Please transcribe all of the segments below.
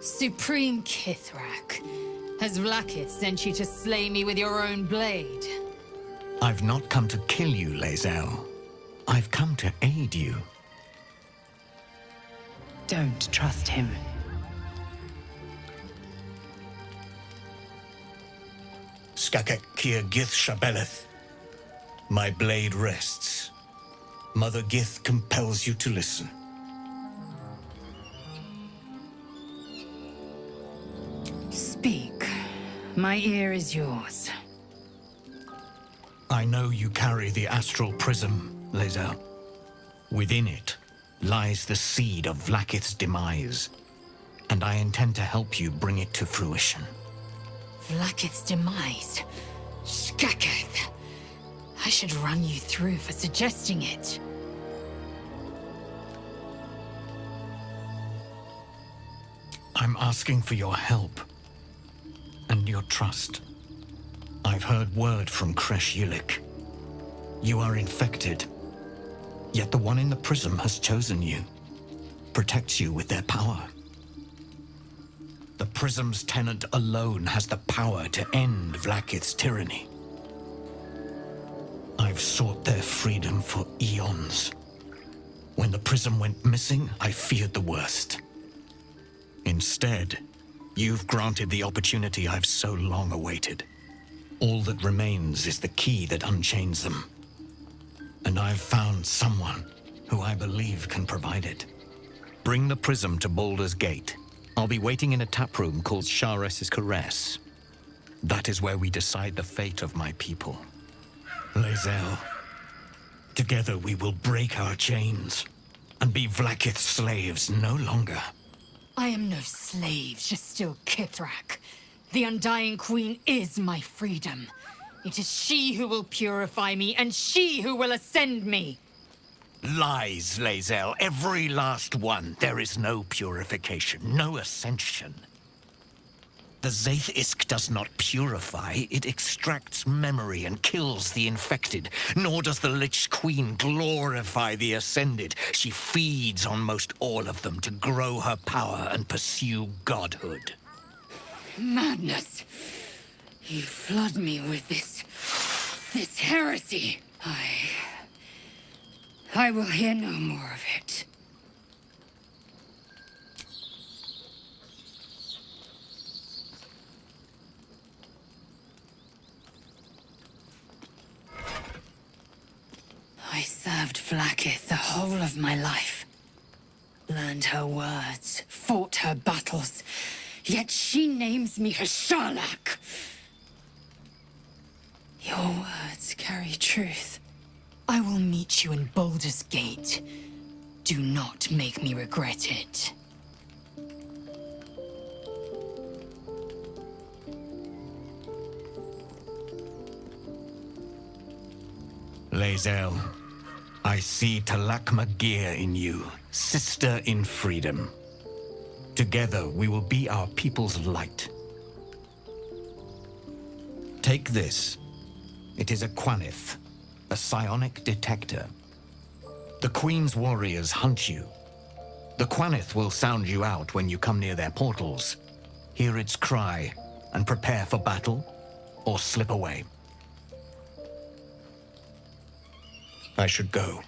Supreme Kithrak, has Vlaakith sent you to slay me with your own blade? I've not come to kill you, Lae'zel. I've come to aid you. Don't trust him. Skakek Kier Gith Shabeleth. My blade rests. Mother Gith compels you to listen. Speak. My ear is yours. I know you carry the astral prism, Lae'zel. Within it lies the seed of Vlaakith's demise, and I intend to help you bring it to fruition. Vlaakith's demise? Skaketh! I should run you through for suggesting it. I'm asking for your help and your trust. I've heard word from Kresh Yulik. You are infected, yet the one in the prism has chosen you, protects you with their power. The prism's tenant alone has the power to end Vlaakith's tyranny. I've sought their freedom for eons. When the prism went missing, I feared the worst. Instead, you've granted the opportunity I've so long awaited. All that remains is the key that unchains them. And I've found someone who I believe can provide it. Bring the prism to Baldur's Gate. I'll be waiting in a taproom called Shares's Caress. That is where we decide the fate of my people. Lae'zel, together we will break our chains and be Vlaakith's slaves no longer. I am no slave, just still Kithrak. The Undying Queen is my freedom. It is she who will purify me, and she who will ascend me. Lies, Lae'zel, every last one. There is no purification, no ascension. The Zaith Isk does not purify, it extracts memory and kills the infected. Nor does the Lich Queen glorify the ascended. She feeds on most all of them to grow her power and pursue godhood. Madness! You flood me with this heresy. I will hear no more of it. I served Vlaakith the whole of my life. Learned her words, fought her battles, yet she names me her Sharlak. Your words carry truth. I will meet you in Baldur's Gate. Do not make me regret it. Lae'zel, I see Talakma Gear in you, sister in freedom. Together we will be our people's light. Take this. It is a Quanith, a psionic detector. The Queen's warriors hunt you. The Quanith will sound you out when you come near their portals. Hear its cry and prepare for battle, or slip away. I should go.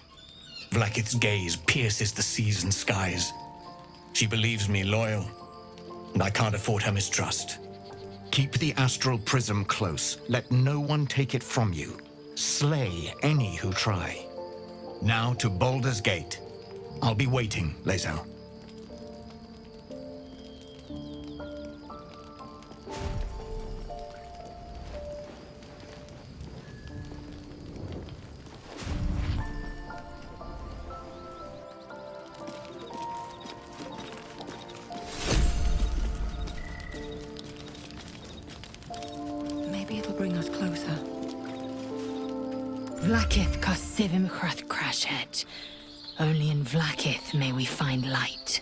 Vlaakith's gaze pierces the seas and skies. She believes me loyal, and I can't afford her mistrust. Keep the astral prism close. Let no one take it from you. Slay any who try. Now to Baldur's Gate. I'll be waiting, Lae'zel. Maybe it'll bring us closer. Vlaakith Kasivim Chrath Crashhead. Only in Vlaakith may we find light.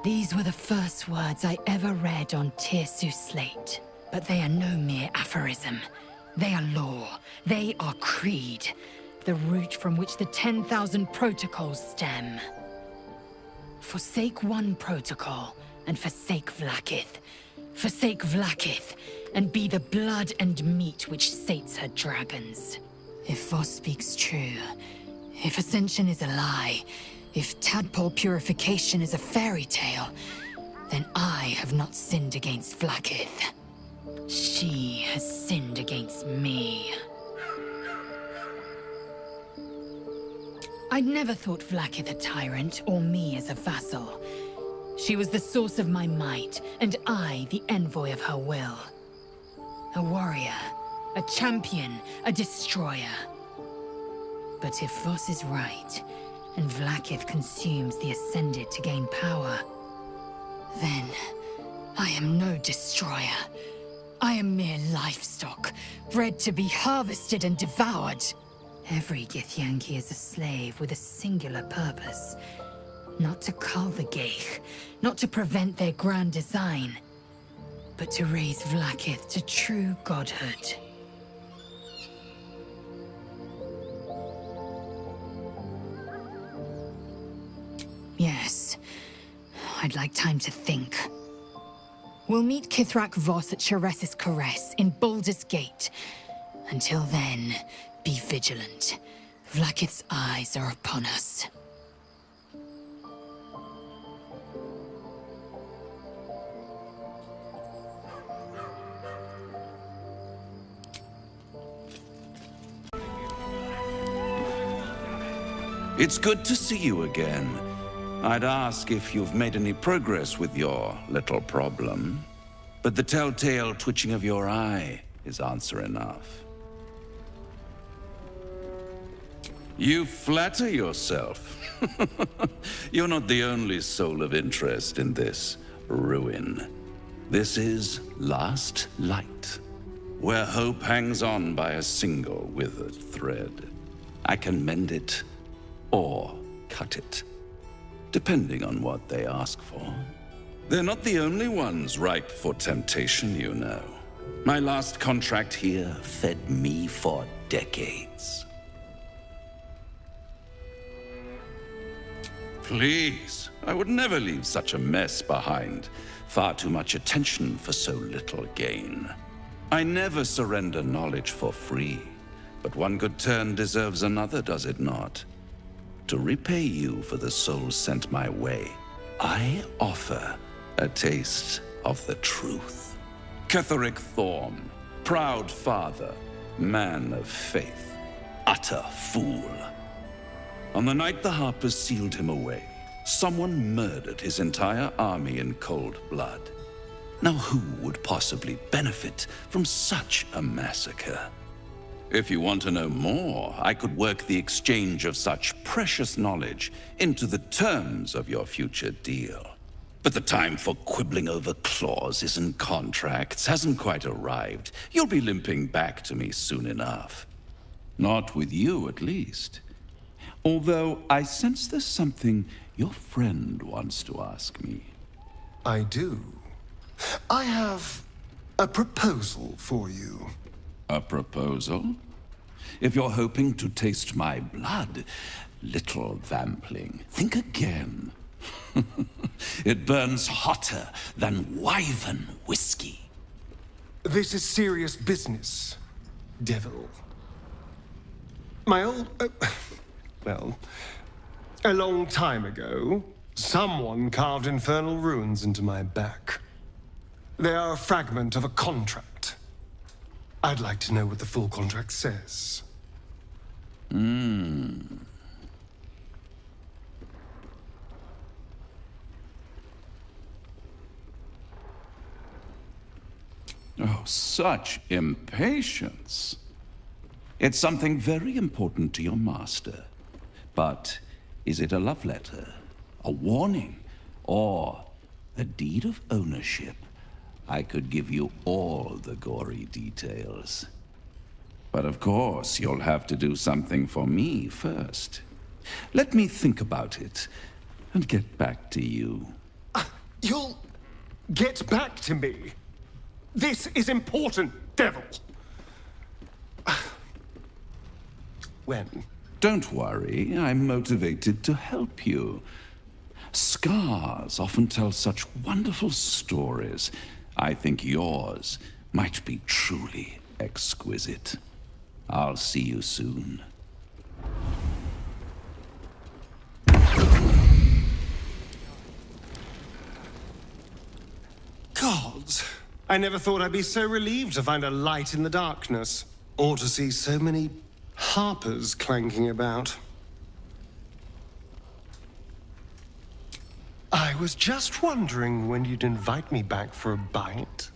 These were the first words I ever read on Tirsu's slate. But they are no mere aphorism. They are law. They are creed. The root from which the 10,000 protocols stem. Forsake one protocol, and forsake Vlaakith. Forsake Vlaakith, and be the blood and meat which sates her dragons. If Voss speaks true, if Ascension is a lie, if tadpole purification is a fairy tale, then I have not sinned against Vlaakith. She has sinned against me. I'd never thought Vlaakith a tyrant, or me as a vassal. She was the source of my might, and I the envoy of her will. A warrior, a champion, a destroyer. But if Voss is right, and Vlaakith consumes the Ascended to gain power, then I am no destroyer. I am mere livestock, bred to be harvested and devoured. Every Githyanki is a slave with a singular purpose. Not to cull the Geich, not to prevent their grand design, but to raise Vlaakith to true godhood. Yes, I'd like time to think. We'll meet Kithrak Voss at Sheres's Caress in Baldur's Gate. Until then, be vigilant. Vlaakith's eyes are upon us. It's good to see you again. I'd ask if you've made any progress with your little problem, but the telltale twitching of your eye is answer enough. You flatter yourself. You're not the only soul of interest in this ruin. This is Last Light, where hope hangs on by a single withered thread. I can mend it or cut it, depending on what they ask for. They're not the only ones ripe for temptation, you know. My last contract here fed me for decades. Please, I would never leave such a mess behind. Far too much attention for so little gain. I never surrender knowledge for free, but one good turn deserves another, does it not? To repay you for the souls sent my way, I offer a taste of the truth. Ketheric Thorm, proud father, man of faith, utter fool. On the night the Harpers sealed him away, someone murdered his entire army in cold blood. Now who would possibly benefit from such a massacre? If you want to know more, I could work the exchange of such precious knowledge into the terms of your future deal. But the time for quibbling over clauses and contracts hasn't quite arrived. You'll be limping back to me soon enough. Not with you, at least. Although I sense there's something your friend wants to ask me. I do. I have a proposal for you. A proposal? If you're hoping to taste my blood, little vampling, think again. It burns hotter than wyvern whiskey. This is serious business, devil. My old... well, a long time ago, someone carved infernal runes into my back. They are a fragment of a contract. I'd like to know what the full contract says. Oh, such impatience. It's something very important to your master. But is it a love letter, a warning, or a deed of ownership? I could give you all the gory details. But of course, you'll have to do something for me first. Let me think about it and get back to you. You'll get back to me? This is important, devil. When? Don't worry, I'm motivated to help you. Scars often tell such wonderful stories. I think yours might be truly exquisite. I'll see you soon. Gods, I never thought I'd be so relieved to find a light in the darkness, or to see so many harpers clanking about. I was just wondering when you'd invite me back for a bite.